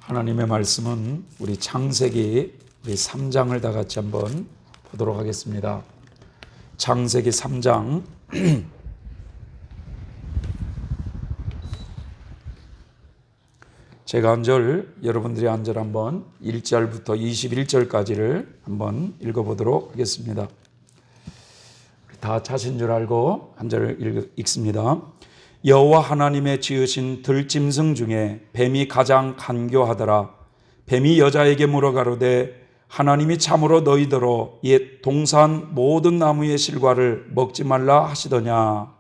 하나님의 말씀은 우리 창세기 우리 3장을 다 같이 한번 보도록 하겠습니다. 창세기 3장 제가 한 절, 여러분들이 한 절 한번 1절부터 21절까지를 한번 읽어보도록 하겠습니다. 다 차신 줄 알고 한 절을 읽습니다. 여호와 하나님의 지으신 들짐승 중에 뱀이 가장 간교하더라. 뱀이 여자에게 물어가로되 하나님이 참으로 너희더러 옛 동산 모든 나무의 실과를 먹지 말라 하시더냐.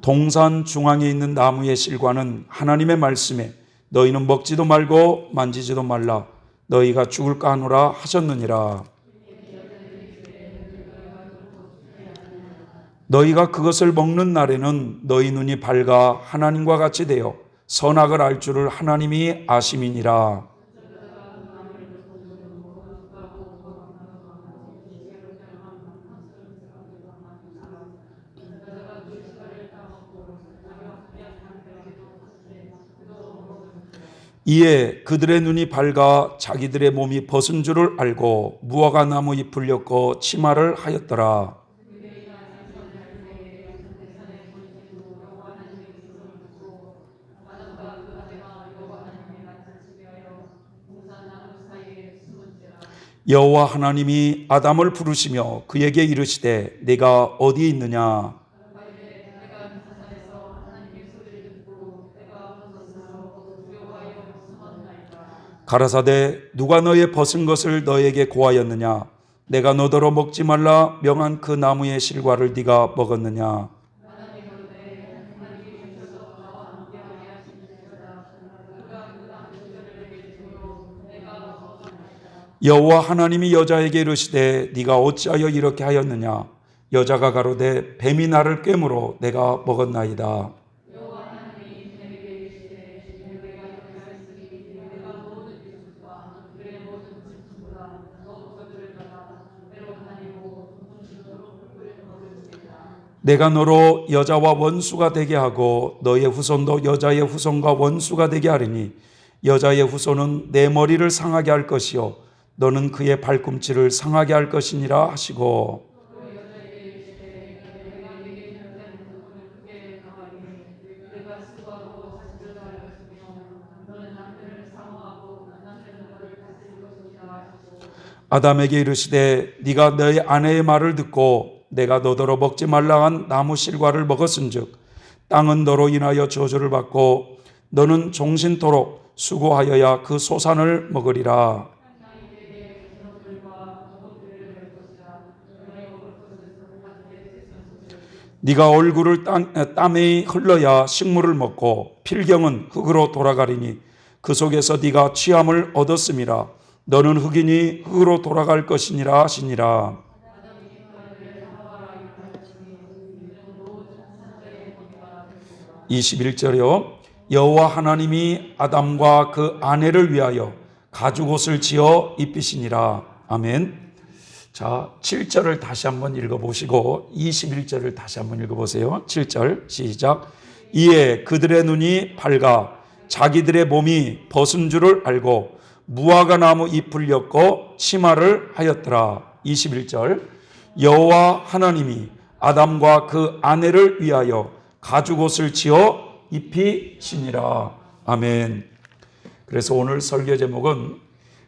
동산 중앙에 있는 나무의 실과는 하나님의 말씀에 너희는 먹지도 말고 만지지도 말라 너희가 죽을까 하노라 하셨느니라. 너희가 그것을 먹는 날에는 너희 눈이 밝아 하나님과 같이 되어 선악을 알 줄을 하나님이 아심이니라. 이에 그들의 눈이 밝아 자기들의 몸이 벗은 줄을 알고 무화과 나무 잎을 엮어 치마를 하였더라. 여호와 하나님이 아담을 부르시며 그에게 이르시되 네가 어디 있느냐. 가라사대 누가 너의 벗은 것을 너에게 고하였느냐. 내가 너더러 먹지 말라 명한 그 나무의 실과를 네가 먹었느냐. 여호와 하나님이 여자에게 이르시되 네가 어찌하여 이렇게 하였느냐. 여자가 가로되 뱀이 나를 꿰므로 내가 먹었나이다. 내가 너로 여자와 원수가 되게 하고 너의 후손도 여자의 후손과 원수가 되게 하리니 여자의 후손은 내 머리를 상하게 할 것이요 너는 그의 발꿈치를 상하게 할 것이니라 하시고. 아담에게 이르시되 네가 너의 아내의 말을 듣고 내가 너더러 먹지 말라 한 나무 실과를 먹었은즉 땅은 너로 인하여 저주를 받고 너는 종신토록 수고하여야 그 소산을 먹으리라. 네가 얼굴을 땀에 흘러야 식물을 먹고 필경은 흙으로 돌아가리니 그 속에서 네가 취함을 얻었음이라. 너는 흙이니 흙으로 돌아갈 것이니라 하시니라. (21절이요) 여호와 하나님이 아담과 그 아내를 위하여 가죽옷을 지어 입히시니라. 아멘. 자, 7절을 다시 한번 읽어보시고 21절을 다시 한번 읽어보세요. 7절 시작. 이에 그들의 눈이 밝아 자기들의 몸이 벗은 줄을 알고 무화과 나무 잎을 엮어 치마를 하였더라. 21절 여호와 하나님이 아담과 그 아내를 위하여 가죽옷을 지어 입히시니라. 아멘. 그래서 오늘 설교 제목은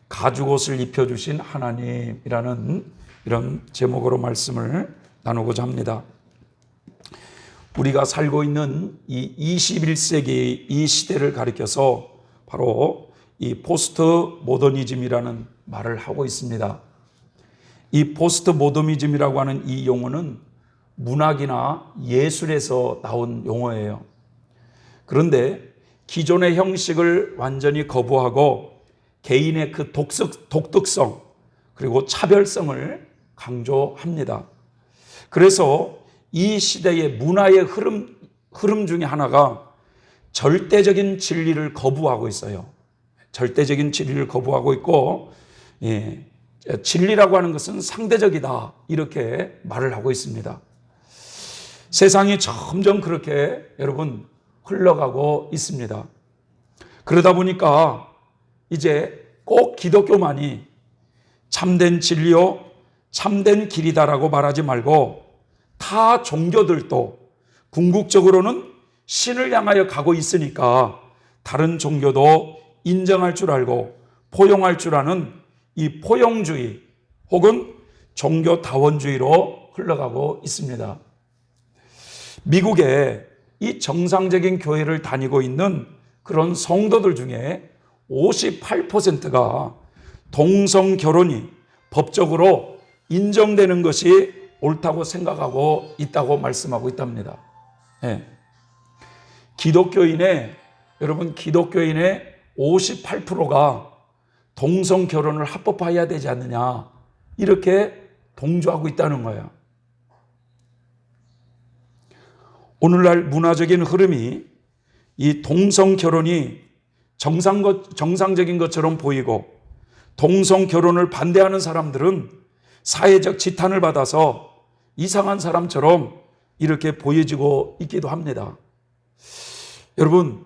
가죽옷을 입혀주신 하나님이라는 이런 제목으로 말씀을 나누고자 합니다. 우리가 살고 있는 이 21세기 이 시대를 가리켜서 바로 이 포스트 모더니즘이라는 말을 하고 있습니다. 이 포스트 모더니즘이라고 하는 이 용어는 문학이나 예술에서 나온 용어예요. 그런데 기존의 형식을 완전히 거부하고 개인의 그 독특성 그리고 차별성을 강조합니다. 그래서 이 시대의 문화의 흐름 중에 하나가 절대적인 진리를 거부하고 있어요. 절대적인 진리를 거부하고 있고, 진리라고 하는 것은 상대적이다 이렇게 말을 하고 있습니다. 세상이 점점 그렇게 여러분 흘러가고 있습니다. 그러다 보니까 이제 꼭 기독교만이 참된 진리요, 참된 길이다라고 말하지 말고 타 종교들도 궁극적으로는 신을 향하여 가고 있으니까 다른 종교도 인정할 줄 알고 포용할 줄 아는 이 포용주의 혹은 종교다원주의로 흘러가고 있습니다. 미국에 이 정상적인 교회를 다니고 있는 그런 성도들 중에 58%가 동성 결혼이 법적으로 인정되는 것이 옳다고 생각하고 있다고 말씀하고 있답니다. 네. 여러분 기독교인의 58%가 동성 결혼을 합법화해야 되지 않느냐 이렇게 동조하고 있다는 거예요. 오늘날 문화적인 흐름이 이 동성 결혼이 정상적인 것처럼 보이고 동성 결혼을 반대하는 사람들은 사회적 지탄을 받아서 이상한 사람처럼 이렇게 보여지고 있기도 합니다. 여러분,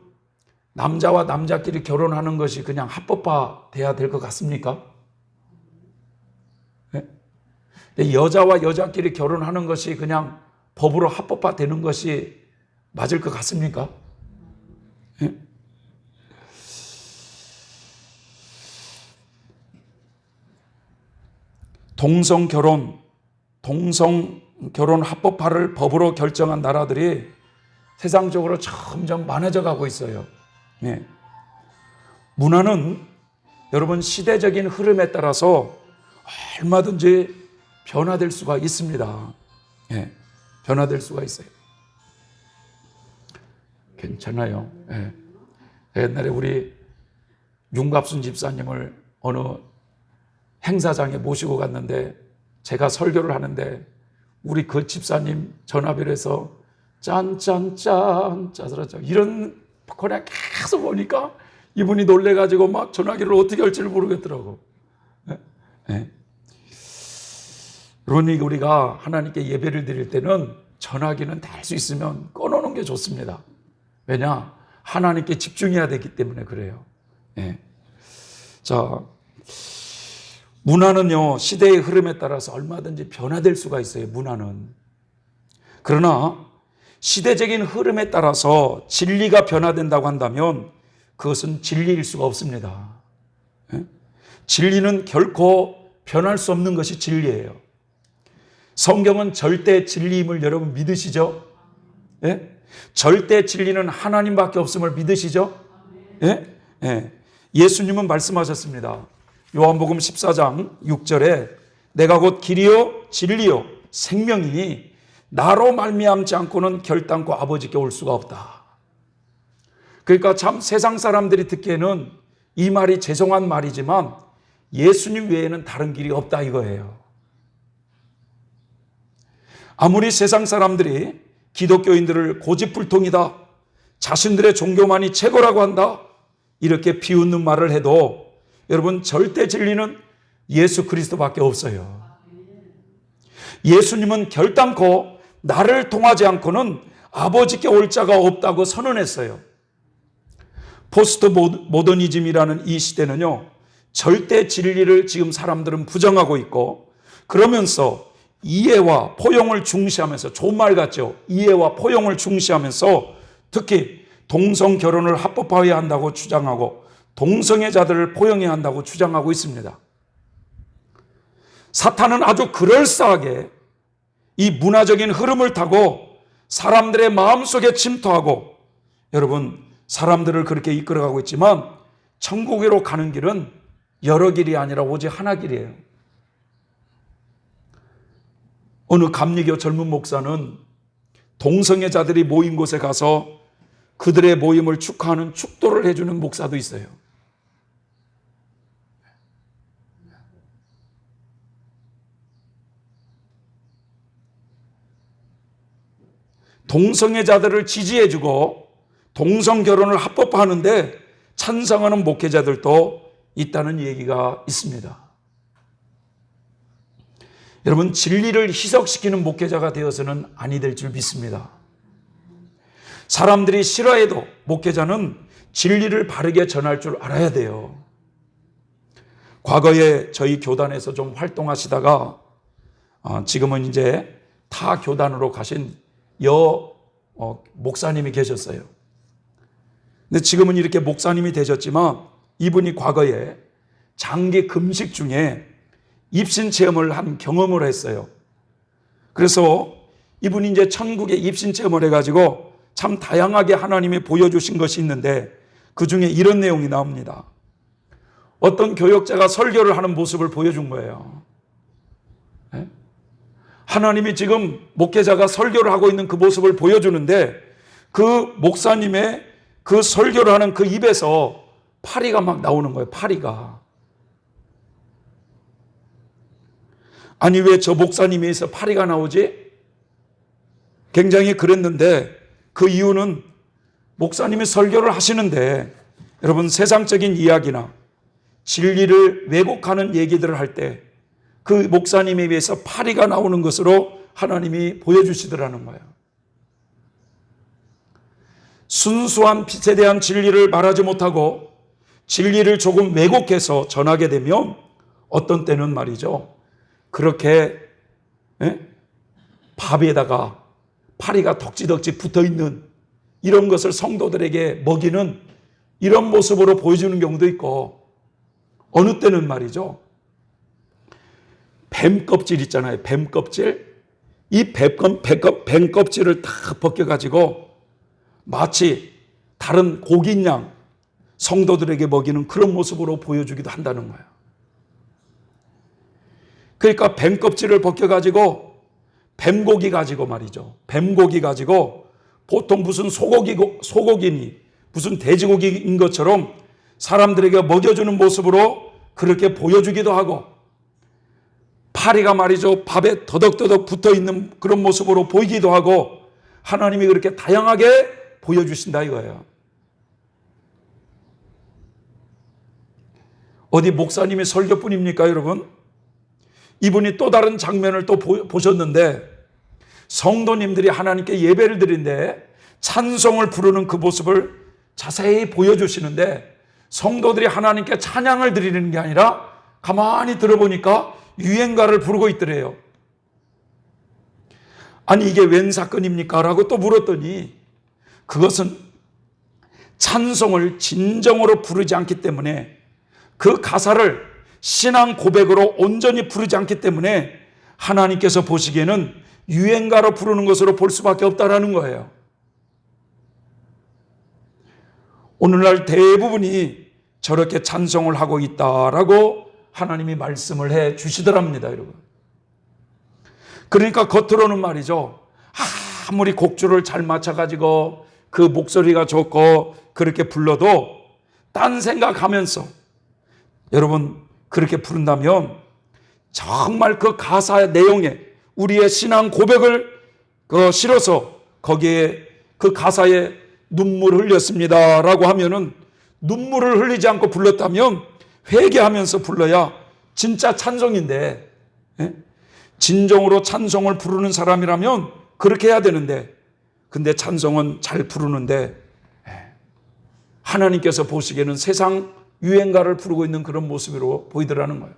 남자와 남자끼리 결혼하는 것이 그냥 합법화돼야 될 것 같습니까? 네? 여자와 여자끼리 결혼하는 것이 그냥 법으로 합법화되는 것이 맞을 것 같습니까? 네? 동성 결혼 합법화를 법으로 결정한 나라들이 세상적으로 점점 많아져 가고 있어요. 네. 문화는 여러분 시대적인 흐름에 따라서 얼마든지 변화될 수가 있습니다. 네. 변화될 수가 있어요. 괜찮아요. 네. 옛날에 우리 윤갑순 집사님을 어느 행사장에 모시고 갔는데 제가 설교를 하는데 우리 그 집사님 전화벨 해서 짠짠짠 짜스라짠 이런 거래 계속 오니까 이분이 놀래가지고 막 전화기를 어떻게 할지를 모르겠더라고. 네? 네. 그러니 우리가 하나님께 예배를 드릴 때는 전화기는 달 수 있으면 꺼놓는 게 좋습니다. 왜냐? 하나님께 집중해야 되기 때문에 그래요. 네. 자, 문화는요, 시대의 흐름에 따라서 얼마든지 변화될 수가 있어요, 문화는. 그러나 시대적인 흐름에 따라서 진리가 변화된다고 한다면 그것은 진리일 수가 없습니다. 진리는 결코 변할 수 없는 것이 진리예요. 성경은 절대 진리임을 여러분 믿으시죠? 예? 절대 진리는 하나님밖에 없음을 믿으시죠? 예? 예. 예수님은 말씀하셨습니다. 요한복음 14장 6절에 내가 곧 길이요 진리요 생명이니 나로 말미암지 않고는 결단코 아버지께 올 수가 없다. 그러니까 참 세상 사람들이 듣기에는 이 말이 죄송한 말이지만 예수님 외에는 다른 길이 없다 이거예요. 아무리 세상 사람들이 기독교인들을 고집불통이다, 자신들의 종교만이 최고라고 한다 이렇게 비웃는 말을 해도 여러분 절대 진리는 예수 그리스도밖에 없어요. 예수님은 결단코 나를 통하지 않고는 아버지께 올 자가 없다고 선언했어요. 포스트 모더니즘이라는 이 시대는요, 절대 진리를 지금 사람들은 부정하고 있고 그러면서 이해와 포용을 중시하면서, 좋은 말 같죠? 이해와 포용을 중시하면서 특히 동성 결혼을 합법화해야 한다고 주장하고 동성애자들을 포용해야 한다고 주장하고 있습니다. 사탄은 아주 그럴싸하게 이 문화적인 흐름을 타고 사람들의 마음속에 침투하고 여러분 사람들을 그렇게 이끌어가고 있지만 천국으로 가는 길은 여러 길이 아니라 오직 하나 길이에요. 어느 감리교 젊은 목사는 동성애자들이 모인 곳에 가서 그들의 모임을 축하하는 축도를 해주는 목사도 있어요. 동성애자들을 지지해주고 동성 결혼을 합법화하는데 찬성하는 목회자들도 있다는 얘기가 있습니다. 여러분, 진리를 희석시키는 목회자가 되어서는 아니 될 줄 믿습니다. 사람들이 싫어해도 목회자는 진리를 바르게 전할 줄 알아야 돼요. 과거에 저희 교단에서 좀 활동하시다가 지금은 이제 타 교단으로 가신 목사님이 계셨어요. 근데 지금은 이렇게 목사님이 되셨지만 이분이 과거에 장기 금식 중에 입신 체험을 한 경험을 했어요. 그래서 이분이 이제 천국에 입신 체험을 해가지고 참 다양하게 하나님이 보여주신 것이 있는데 그 중에 이런 내용이 나옵니다. 어떤 교역자가 설교를 하는 모습을 보여준 거예요. 하나님이 지금 목회자가 설교를 하고 있는 그 모습을 보여주는데 그 목사님의 그 설교를 하는 그 입에서 파리가 막 나오는 거예요. 파리가. 아니, 왜 저 목사님에서 파리가 나오지? 굉장히 그랬는데 그 이유는 목사님이 설교를 하시는데 여러분, 세상적인 이야기나 진리를 왜곡하는 얘기들을 할 때 그 목사님에 의해서 파리가 나오는 것으로 하나님이 보여주시더라는 거예요. 순수한 빛에 대한 진리를 말하지 못하고 진리를 조금 왜곡해서 전하게 되면 어떤 때는 말이죠, 그렇게 밥에다가 파리가 덕지덕지 붙어있는 이런 것을 성도들에게 먹이는 이런 모습으로 보여주는 경우도 있고, 어느 때는 말이죠, 뱀 껍질 있잖아요. 뱀 껍질. 이 뱀 껍질을 딱 벗겨가지고 마치 다른 고기인 양 성도들에게 먹이는 그런 모습으로 보여주기도 한다는 거예요. 그러니까 뱀 껍질을 벗겨가지고 뱀고기 가지고 말이죠. 뱀고기 가지고 보통 무슨 소고기니 무슨 돼지고기인 것처럼 사람들에게 먹여주는 모습으로 그렇게 보여주기도 하고, 파리가 말이죠, 밥에 더덕더덕 붙어있는 그런 모습으로 보이기도 하고, 하나님이 그렇게 다양하게 보여주신다 이거예요. 어디 목사님의 설교뿐입니까 여러분? 이분이 또 다른 장면을 또 보셨는데, 성도님들이 하나님께 예배를 드리는데 찬송을 부르는 그 모습을 자세히 보여주시는데, 성도들이 하나님께 찬양을 드리는 게 아니라 가만히 들어보니까 유행가를 부르고 있더래요. 아니, 이게 웬 사건입니까? 라고 또 물었더니 그것은 찬송을 진정으로 부르지 않기 때문에, 그 가사를 신앙 고백으로 온전히 부르지 않기 때문에 하나님께서 보시기에는 유행가로 부르는 것으로 볼 수밖에 없다라는 거예요. 오늘날 대부분이 저렇게 찬송을 하고 있다라고 하나님이 말씀을 해 주시더랍니다, 여러분. 그러니까 겉으로는 말이죠, 아무리 곡줄을 잘 맞춰가지고 그 목소리가 좋고 그렇게 불러도 딴 생각하면서 여러분 그렇게 부른다면 정말 그 가사의 내용에 우리의 신앙 고백을 실어서 거기에 그 가사에 눈물을 흘렸습니다 라고 하면은, 눈물을 흘리지 않고 불렀다면 회개하면서 불러야 진짜 찬송인데, 진정으로 찬송을 부르는 사람이라면 그렇게 해야 되는데, 근데 찬송은 잘 부르는데 하나님께서 보시기에는 세상 유행가를 부르고 있는 그런 모습으로 보이더라는 거예요.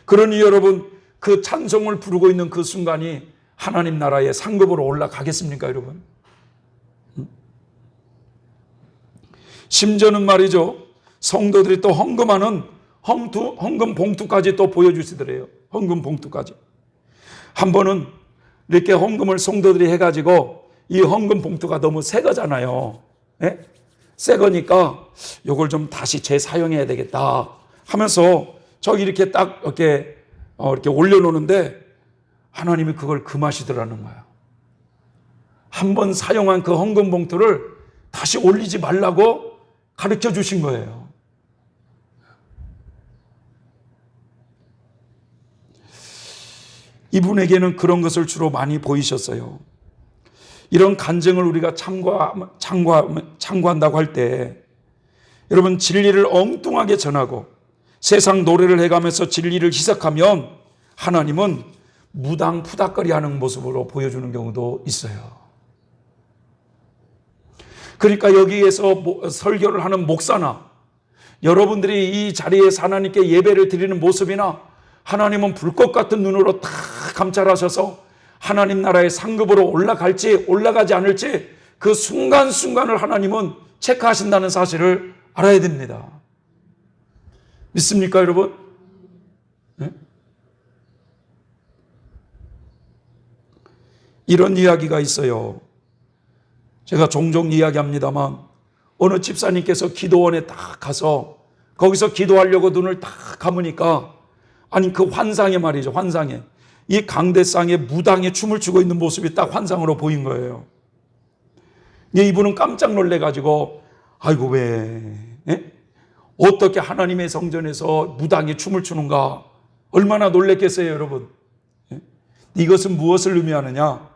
그러니 여러분, 그 찬송을 부르고 있는 그 순간이 하나님 나라의 상급으로 올라가겠습니까 여러분? 심지어는 말이죠, 성도들이 또 헌금하는 헌금 봉투까지 또 보여주시더래요. 헌금 봉투까지. 한 번은 이렇게 헌금을 성도들이 해가지고 이 헌금 봉투가 너무 새 거잖아요. 새 거니까 이걸 좀 다시 재사용해야 되겠다 하면서 저기 이렇게 딱 이렇게 올려놓는데 하나님이 그걸 금하시더라는 거예요. 한 번 사용한 그 헌금 봉투를 다시 올리지 말라고 가르쳐 주신 거예요. 이분에게는 그런 것을 주로 많이 보이셨어요. 이런 간증을 우리가 참고한다고 할 때 여러분, 진리를 엉뚱하게 전하고 세상 노래를 해가면서 진리를 희석하면 하나님은 무당 푸닥거리 하는 모습으로 보여주는 경우도 있어요. 그러니까 여기에서 설교를 하는 목사나 여러분들이 이 자리에서 하나님께 예배를 드리는 모습이나 하나님은 불꽃 같은 눈으로 다 감찰하셔서 하나님 나라의 상급으로 올라갈지 올라가지 않을지 그 순간순간을 하나님은 체크하신다는 사실을 알아야 됩니다. 믿습니까, 여러분? 네? 이런 이야기가 있어요. 제가 종종 이야기합니다만 어느 집사님께서 기도원에 딱 가서 거기서 기도하려고 눈을 딱 감으니까 아니 그 환상에 말이죠. 환상에 이 강대상에 무당에 춤을 추고 있는 모습이 딱 환상으로 보인 거예요. 이분은 깜짝 놀래가지고 아이고 왜 어떻게 하나님의 성전에서 무당이 춤을 추는가 얼마나 놀랬겠어요 여러분. 이것은 무엇을 의미하느냐,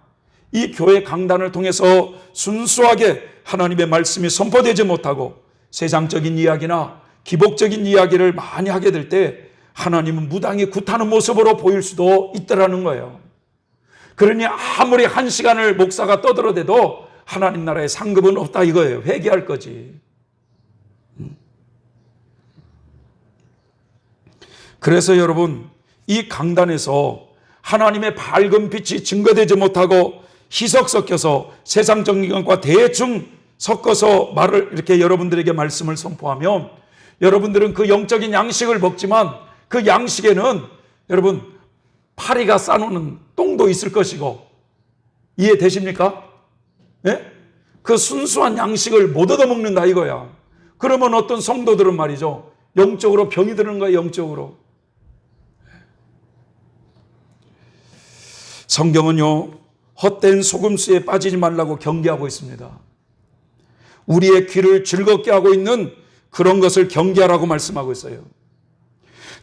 이 교회 강단을 통해서 순수하게 하나님의 말씀이 선포되지 못하고 세상적인 이야기나 기복적인 이야기를 많이 하게 될 때 하나님은 무당이 굿하는 모습으로 보일 수도 있다라는 거예요. 그러니 아무리 한 시간을 목사가 떠들어대도 하나님 나라의 상급은 없다 이거예요. 회개할 거지. 그래서 여러분 이 강단에서 하나님의 밝은 빛이 증거되지 못하고 희석 섞여서 세상적인 것과 대충 섞어서 말을 이렇게 여러분들에게 말씀을 선포하면 여러분들은 그 영적인 양식을 먹지만 그 양식에는 여러분 파리가 싸놓는 똥도 있을 것이고, 이해되십니까? 네? 그 순수한 양식을 못 얻어먹는다 이거야. 그러면 어떤 성도들은 말이죠 영적으로 병이 드는 거예요. 영적으로. 성경은요 헛된 소금수에 빠지지 말라고 경계하고 있습니다. 우리의 귀를 즐겁게 하고 있는 그런 것을 경계하라고 말씀하고 있어요.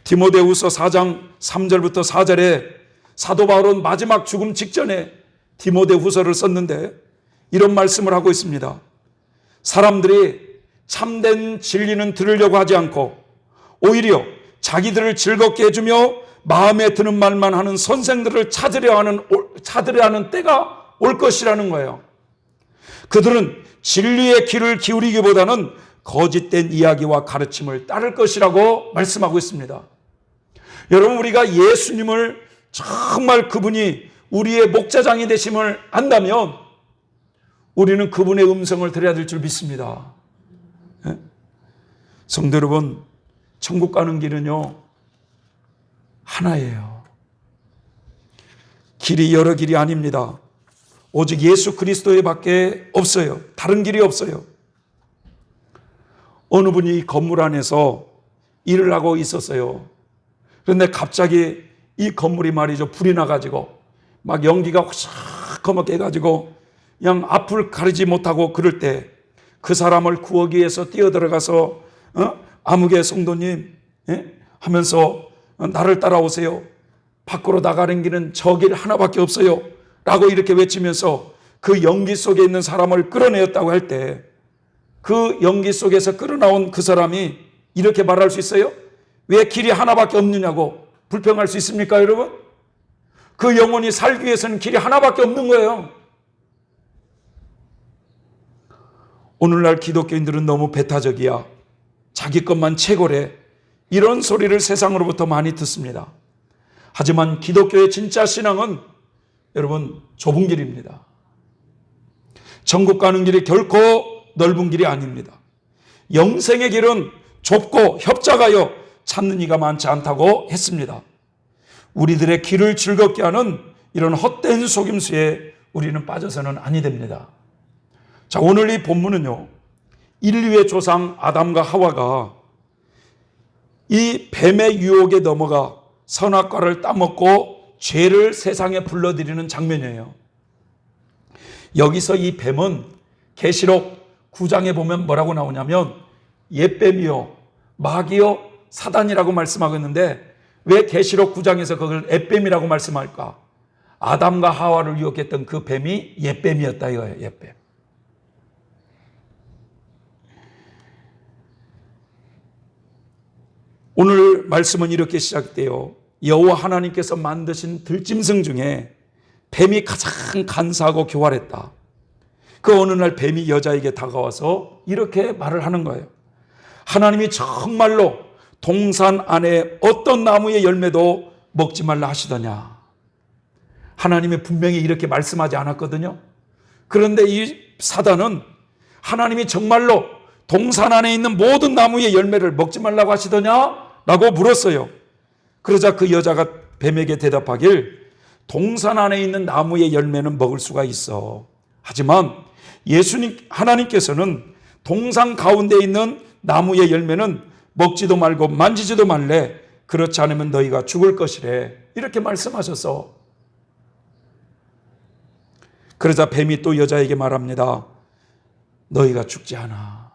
디모데후서 4장 3절부터 4절에 사도 바울은 마지막 죽음 직전에 디모데후서를 썼는데 이런 말씀을 하고 있습니다. 사람들이 참된 진리는 들으려고 하지 않고 오히려 자기들을 즐겁게 해주며 마음에 드는 말만 하는 선생들을 찾으려 하는 때가 올 것이라는 거예요. 그들은 진리의 귀를 기울이기보다는 거짓된 이야기와 가르침을 따를 것이라고 말씀하고 있습니다. 여러분, 우리가 예수님을 정말 그분이 우리의 목자장이 되심을 안다면 우리는 그분의 음성을 들어야 될 줄 믿습니다. 성도 여러분, 천국 가는 길은요 하나예요. 길이 여러 길이 아닙니다. 오직 예수 그리스도에 밖에 없어요. 다른 길이 없어요. 어느 분이 이 건물 안에서 일을 하고 있었어요. 그런데 갑자기 이 건물이 말이죠 불이 나가지고 막 연기가 호삭하게 해가지고 그냥 앞을 가리지 못하고 그럴 때 그 사람을 구하기 위해서 뛰어들어가서 아무개 성도님 하면서 나를 따라오세요. 밖으로 나가는 길은 저 길 하나밖에 없어요 라고 이렇게 외치면서 그 연기 속에 있는 사람을 끌어내었다고 할 때 그 연기 속에서 끌어나온 그 사람이 이렇게 말할 수 있어요? 왜 길이 하나밖에 없느냐고 불평할 수 있습니까 여러분? 그 영혼이 살기 위해서는 길이 하나밖에 없는 거예요. 오늘날 기독교인들은 너무 배타적이야, 자기 것만 최고래, 이런 소리를 세상으로부터 많이 듣습니다. 하지만 기독교의 진짜 신앙은 여러분 좁은 길입니다. 천국 가는 길이 결코 넓은 길이 아닙니다. 영생의 길은 좁고 협착하여 찾는 이가 많지 않다고 했습니다. 우리들의 길을 즐겁게 하는 이런 헛된 속임수에 우리는 빠져서는 아니 됩니다. 자, 오늘 이 본문은요 인류의 조상 아담과 하와가 이 뱀의 유혹에 넘어가 선악과를 따먹고 죄를 세상에 불러들이는 장면이에요. 여기서 이 뱀은 계시록 9장에 보면 뭐라고 나오냐면 옛뱀이요 마귀요 사단이라고 말씀하고 있는데 왜 계시록 9장에서 그걸 옛뱀이라고 말씀할까? 아담과 하와를 유혹했던 그 뱀이 옛뱀이었다 이거예요. 옛뱀. 오늘 말씀은 이렇게 시작돼요. 여호와 하나님께서 만드신 들짐승 중에 뱀이 가장 간사하고 교활했다. 그 어느 날 뱀이 여자에게 다가와서 이렇게 말을 하는 거예요. 하나님이 정말로 동산 안에 어떤 나무의 열매도 먹지 말라 하시더냐. 하나님이 분명히 이렇게 말씀하지 않았거든요. 그런데 이 사단은 하나님이 정말로 동산 안에 있는 모든 나무의 열매를 먹지 말라고 하시더냐? 라고 물었어요. 그러자 그 여자가 뱀에게 대답하길, 동산 안에 있는 나무의 열매는 먹을 수가 있어. 하지만 예수님, 하나님께서는 동산 가운데 있는 나무의 열매는 먹지도 말고 만지지도 말래. 그렇지 않으면 너희가 죽을 것이래. 이렇게 말씀하셔서, 그러자 뱀이 또 여자에게 말합니다. 너희가 죽지 않아.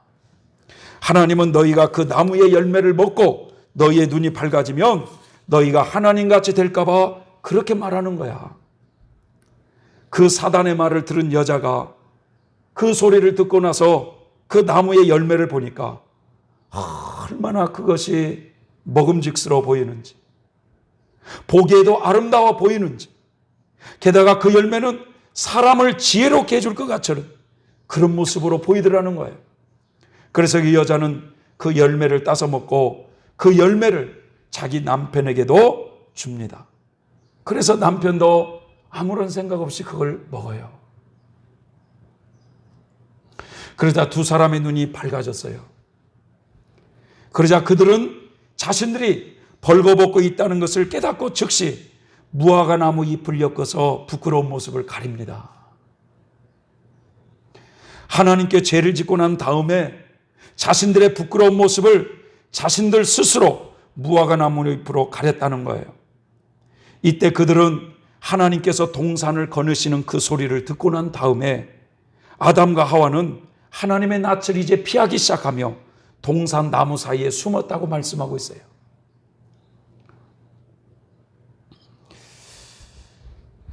하나님은 너희가 그 나무의 열매를 먹고 너희의 눈이 밝아지면 너희가 하나님같이 될까 봐 그렇게 말하는 거야. 그 사단의 말을 들은 여자가 그 소리를 듣고 나서 그 나무의 열매를 보니까 얼마나 그것이 먹음직스러워 보이는지, 보기에도 아름다워 보이는지, 게다가 그 열매는 사람을 지혜롭게 해줄 것 같은 그런 모습으로 보이더라는 거예요. 그래서 이 여자는 그 열매를 따서 먹고 그 열매를 자기 남편에게도 줍니다. 그래서 남편도 아무런 생각 없이 그걸 먹어요. 그러자 두 사람의 눈이 밝아졌어요. 그러자 그들은 자신들이 벌거벗고 있다는 것을 깨닫고 즉시 무화과 나무 잎을 엮어서 부끄러운 모습을 가립니다. 하나님께 죄를 짓고 난 다음에 자신들의 부끄러운 모습을 자신들 스스로 무화과 나무 잎으로 가렸다는 거예요. 이때 그들은 하나님께서 동산을 거느시는 그 소리를 듣고 난 다음에 아담과 하와는 하나님의 낯을 이제 피하기 시작하며 동산 나무 사이에 숨었다고 말씀하고 있어요.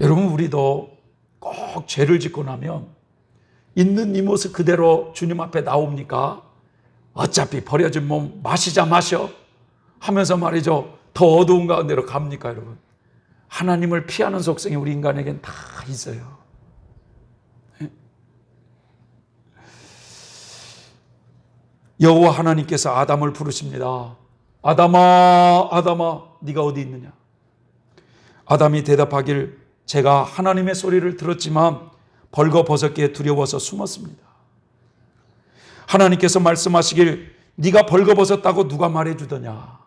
여러분, 우리도 꼭 죄를 짓고 나면 있는 이 모습 그대로 주님 앞에 나옵니까? 어차피 버려진 몸 마시자 마셔 하면서 말이죠, 더 어두운 가운데로 갑니까? 여러분, 하나님을 피하는 속성이 우리 인간에겐 다 있어요. 여호와 하나님께서 아담을 부르십니다. 아담아, 아담아, 네가 어디 있느냐? 아담이 대답하길, 제가 하나님의 소리를 들었지만 벌거벗었기에 두려워서 숨었습니다. 하나님께서 말씀하시길, 네가 벌거벗었다고 누가 말해주더냐?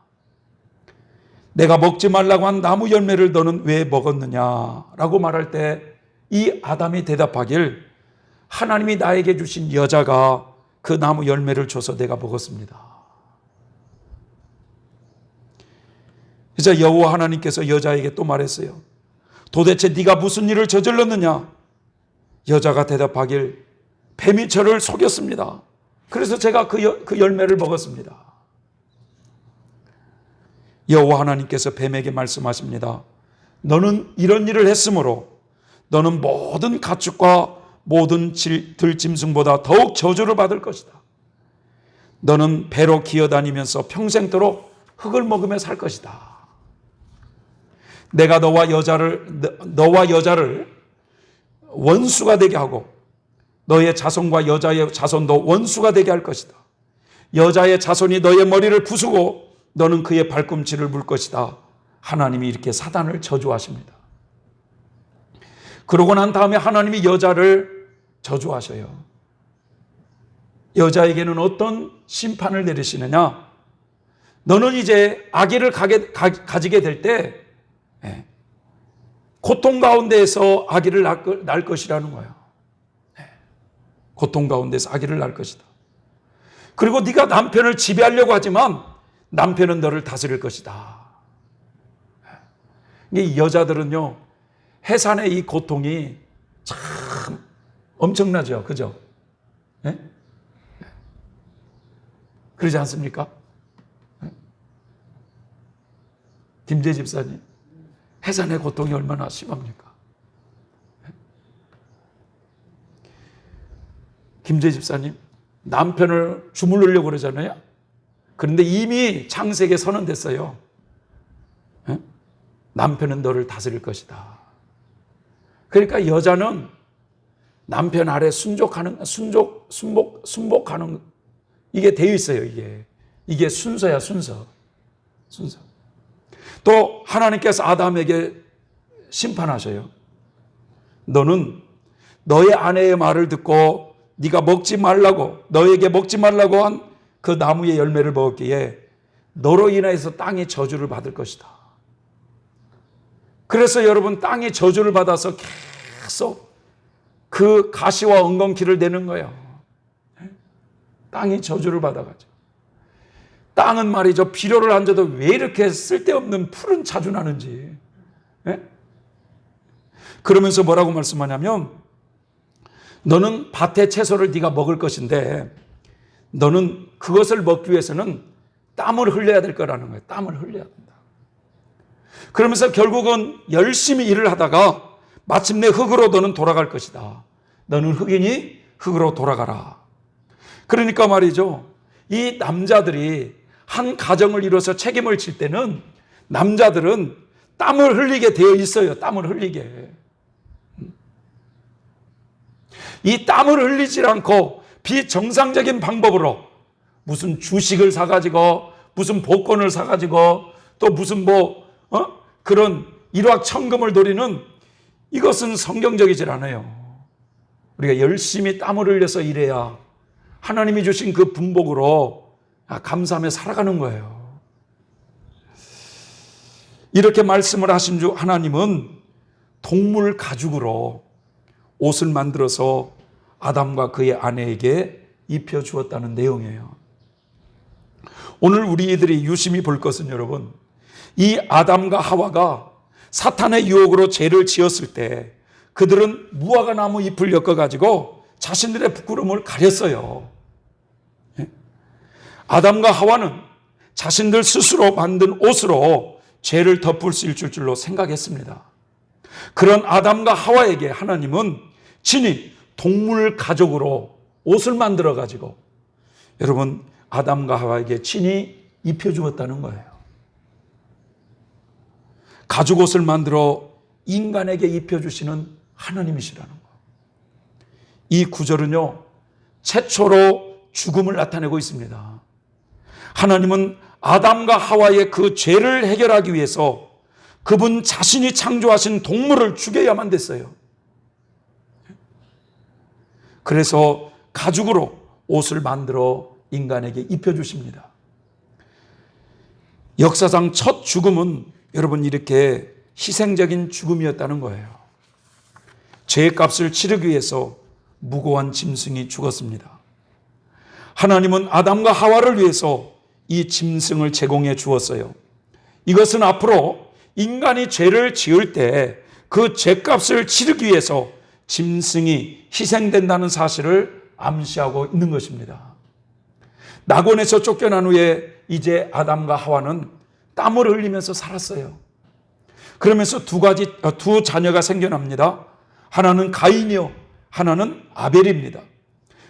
내가 먹지 말라고 한 나무 열매를 너는 왜 먹었느냐? 라고 말할 때 이 아담이 대답하길, 하나님이 나에게 주신 여자가 그 나무 열매를 줘서 내가 먹었습니다. 그래서 여호와 하나님께서 여자에게 또 말했어요. 도대체 네가 무슨 일을 저질렀느냐? 여자가 대답하길, 뱀이 저를 속였습니다. 그래서 제가 그 열매를 먹었습니다. 여호와 하나님께서 뱀에게 말씀하십니다. 너는 이런 일을 했으므로 너는 모든 가축과 모든 들짐승보다 더욱 저주를 받을 것이다. 너는 배로 기어다니면서 평생도록 흙을 먹으며 살 것이다. 내가 너와 여자를 원수가 되게 하고 너의 자손과 여자의 자손도 원수가 되게 할 것이다. 여자의 자손이 너의 머리를 부수고 너는 그의 발꿈치를 물 것이다. 하나님이 이렇게 사단을 저주하십니다. 그러고 난 다음에 하나님이 여자를 저주하셔요. 여자에게는 어떤 심판을 내리시느냐? 너는 이제 아기를 가지게 될 때 고통 가운데에서 아기를 낳을 것이라는 거예요. 고통 가운데서 아기를 낳을 것이다. 그리고 네가 남편을 지배하려고 하지만 남편은 너를 다스릴 것이다. 이 여자들은요, 해산의 이 고통이 참 엄청나죠. 그죠? 네? 그러지 않습니까? 김재 집사님, 해산의 고통이 얼마나 심합니까? 김재 집사님, 남편을 주물르려고 그러잖아요. 그런데 이미 창세기에 선언됐어요. 남편은 너를 다스릴 것이다. 그러니까 여자는 남편 아래 순복하는 이게 되어 있어요. 이게 순서야, 순서. 또 하나님께서 아담에게 심판하셔요. 너는 너의 아내의 말을 듣고 네가 너에게 먹지 말라고 한 그 나무의 열매를 먹었기에 너로 인해서 땅이 저주를 받을 것이다. 그래서 여러분, 땅이 저주를 받아서 계속 그 가시와 엉겅퀴를 내는 거예요. 땅이 저주를 받아가지고. 땅은 말이죠, 비료를 안 줘도 왜 이렇게 쓸데없는 푸른 자주 나는지. 그러면서 뭐라고 말씀하냐면, 너는 밭의 채소를 네가 먹을 것인데 너는 그것을 먹기 위해서는 땀을 흘려야 될 거라는 거예요. 땀을 흘려야 된다. 그러면서 결국은 열심히 일을 하다가 마침내 흙으로 너는 돌아갈 것이다. 너는 흙이니 흙으로 돌아가라. 그러니까 말이죠, 이 남자들이 한 가정을 이뤄서 책임을 질 때는 남자들은 땀을 흘리게 되어 있어요. 땀을 흘리게. 이 땀을 흘리지 않고 비정상적인 방법으로 무슨 주식을 사가지고 무슨 복권을 사가지고 또 무슨 그런 일확천금을 노리는, 이것은 성경적이지 않아요. 우리가 열심히 땀을 흘려서 일해야 하나님이 주신 그 분복으로 감사하며 살아가는 거예요. 이렇게 말씀을 하신 주 하나님은 동물 가죽으로 옷을 만들어서 아담과 그의 아내에게 입혀주었다는 내용이에요. 오늘 우리들이 유심히 볼 것은, 여러분, 이 아담과 하와가 사탄의 유혹으로 죄를 지었을 때 그들은 무화과 나무 잎을 엮어가지고 자신들의 부끄러움을 가렸어요. 아담과 하와는 자신들 스스로 만든 옷으로 죄를 덮을 수 있을 줄로 생각했습니다. 그런 아담과 하와에게 하나님은 친히 동물 가죽으로 옷을 만들어 가지고 여러분, 아담과 하와에게 친히 입혀주었다는 거예요. 가죽 옷을 만들어 인간에게 입혀주시는 하나님이시라는 거예요. 이 구절은요, 최초로 죽음을 나타내고 있습니다. 하나님은 아담과 하와의 그 죄를 해결하기 위해서 그분 자신이 창조하신 동물을 죽여야만 됐어요. 그래서 가죽으로 옷을 만들어 인간에게 입혀주십니다. 역사상 첫 죽음은 여러분 이렇게 희생적인 죽음이었다는 거예요. 죄의 값을 치르기 위해서 무고한 짐승이 죽었습니다. 하나님은 아담과 하와를 위해서 이 짐승을 제공해 주었어요. 이것은 앞으로 인간이 죄를 지을 때 그 죄값을 치르기 위해서 짐승이 희생된다는 사실을 암시하고 있는 것입니다. 낙원에서 쫓겨난 후에 이제 아담과 하와는 땀을 흘리면서 살았어요. 그러면서 두 자녀가 생겨납니다. 하나는 가인이요, 하나는 아벨입니다.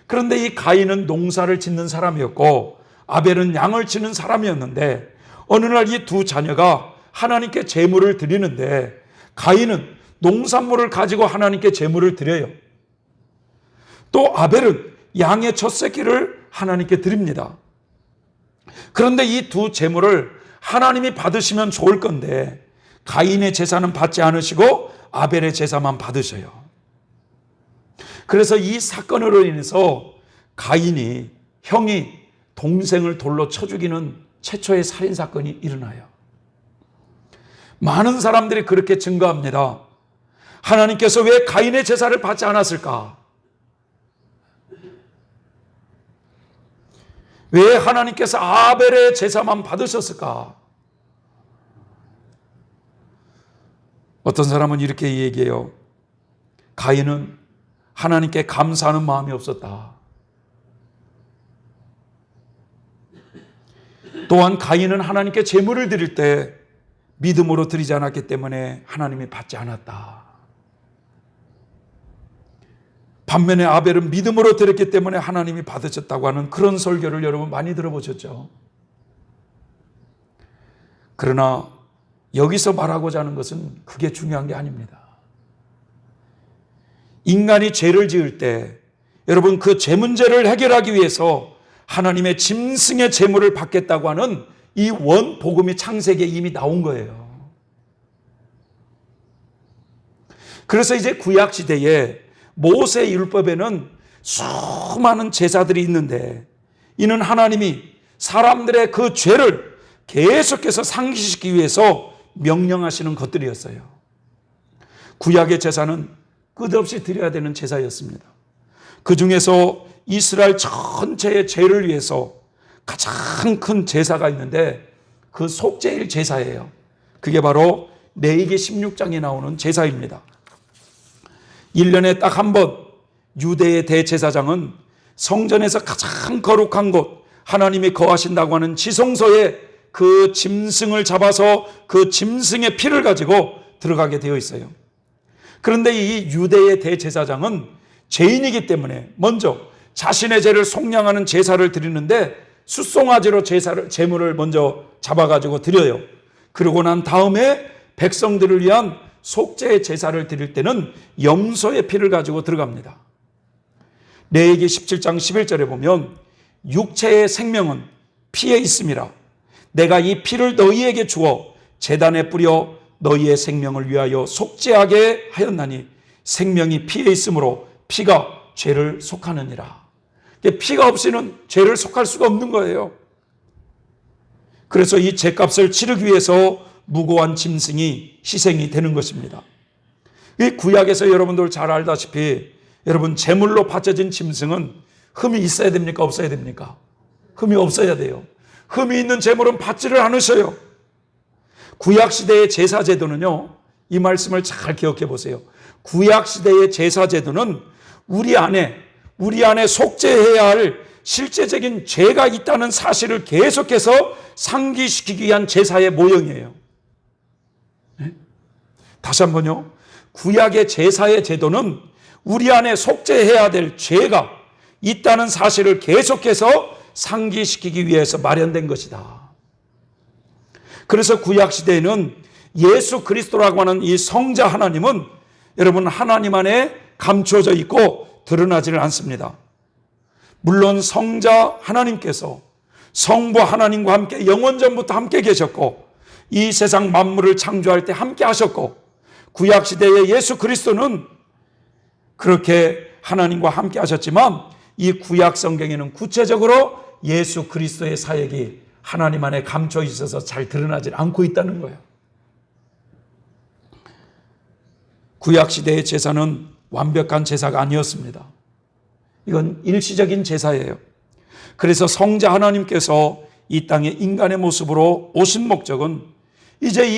그런데 이 가인은 농사를 짓는 사람이었고 아벨은 양을 치는 사람이었는데, 어느 날 이 두 자녀가 하나님께 제물을 드리는데 가인은 농산물을 가지고 하나님께 제물을 드려요. 또 아벨은 양의 첫 새끼를 하나님께 드립니다. 그런데 이 두 제물을 하나님이 받으시면 좋을 건데 가인의 제사는 받지 않으시고 아벨의 제사만 받으셔요. 그래서 이 사건으로 인해서 형이 동생을 돌로 쳐 죽이는 최초의 살인사건이 일어나요. 많은 사람들이 그렇게 증거합니다. 하나님께서 왜 가인의 제사를 받지 않았을까? 왜 하나님께서 아벨의 제사만 받으셨을까? 어떤 사람은 이렇게 얘기해요. 가인은 하나님께 감사하는 마음이 없었다. 또한 가인은 하나님께 제물을 드릴 때 믿음으로 드리지 않았기 때문에 하나님이 받지 않았다. 반면에 아벨은 믿음으로 드렸기 때문에 하나님이 받으셨다고 하는 그런 설교를 여러분 많이 들어보셨죠? 그러나 여기서 말하고자 하는 것은 그게 중요한 게 아닙니다. 인간이 죄를 지을 때 여러분 그 죄 문제를 해결하기 위해서 하나님의 짐승의 제물을 받겠다고 하는 이 복음이 창세기에 이미 나온 거예요. 그래서 이제 구약 시대에 모세 율법에는 수많은 제사들이 있는데 이는 하나님이 사람들의 그 죄를 계속해서 상기시키기 위해서 명령하시는 것들이었어요. 구약의 제사는 끝없이 드려야 되는 제사였습니다. 그 중에서 이스라엘 전체의 죄를 위해서 가장 큰 제사가 있는데 그 속죄일 제사예요. 그게 바로 레위기 16장에 나오는 제사입니다. 1년에 딱 한 번 유대의 대제사장은 성전에서 가장 거룩한 곳, 하나님이 거하신다고 하는 지성소에 그 짐승을 잡아서 그 짐승의 피를 가지고 들어가게 되어 있어요. 그런데 이 유대의 대제사장은 죄인이기 때문에 먼저 자신의 죄를 속량하는 제사를 드리는데 숫송아지로 제물을 먼저 잡아가지고 드려요. 그러고 난 다음에 백성들을 위한 속죄의 제사를 드릴 때는 염소의 피를 가지고 들어갑니다. 레위기 17장 11절에 보면 육체의 생명은 피에 있음이라 내가 이 피를 너희에게 주어 제단에 뿌려 너희의 생명을 위하여 속죄하게 하였나니 생명이 피에 있으므로 피가 죄를 속하느니라. 피가 없이는 죄를 속할 수가 없는 거예요. 그래서 이 죄값을 치르기 위해서 무고한 짐승이 희생이 되는 것입니다. 이 구약에서 여러분들 잘 알다시피 여러분 제물로 바쳐진 짐승은 흠이 있어야 됩니까? 없어야 됩니까? 흠이 없어야 돼요. 흠이 있는 제물은 받지를 않으셔요. 구약시대의 제사제도는요, 이 말씀을 잘 기억해 보세요. 구약시대의 제사제도는 우리 안에 속죄해야 할 실제적인 죄가 있다는 사실을 계속해서 상기시키기 위한 제사의 모형이에요. 네? 다시 한번요. 구약의 제사의 제도는 우리 안에 속죄해야 될 죄가 있다는 사실을 계속해서 상기시키기 위해서 마련된 것이다. 그래서 구약시대에는 예수 그리스도라고 하는 이 성자 하나님은 여러분 하나님 안에 감추어져 있고 드러나지를 않습니다. 물론 성자 하나님께서 성부 하나님과 함께 영원전부터 함께 계셨고 이 세상 만물을 창조할 때 함께 하셨고 구약시대의 예수 그리스도는 그렇게 하나님과 함께 하셨지만 이 구약 성경에는 구체적으로 예수 그리스도의 사역이 하나님 안에 감춰 있어서 잘 드러나지 않고 있다는 거예요. 구약시대의 제사는 완벽한 제사가 아니었습니다. 이건 일시적인 제사예요. 그래서 성자 하나님께서 이 땅에 인간의 모습으로 오신 목적은 이제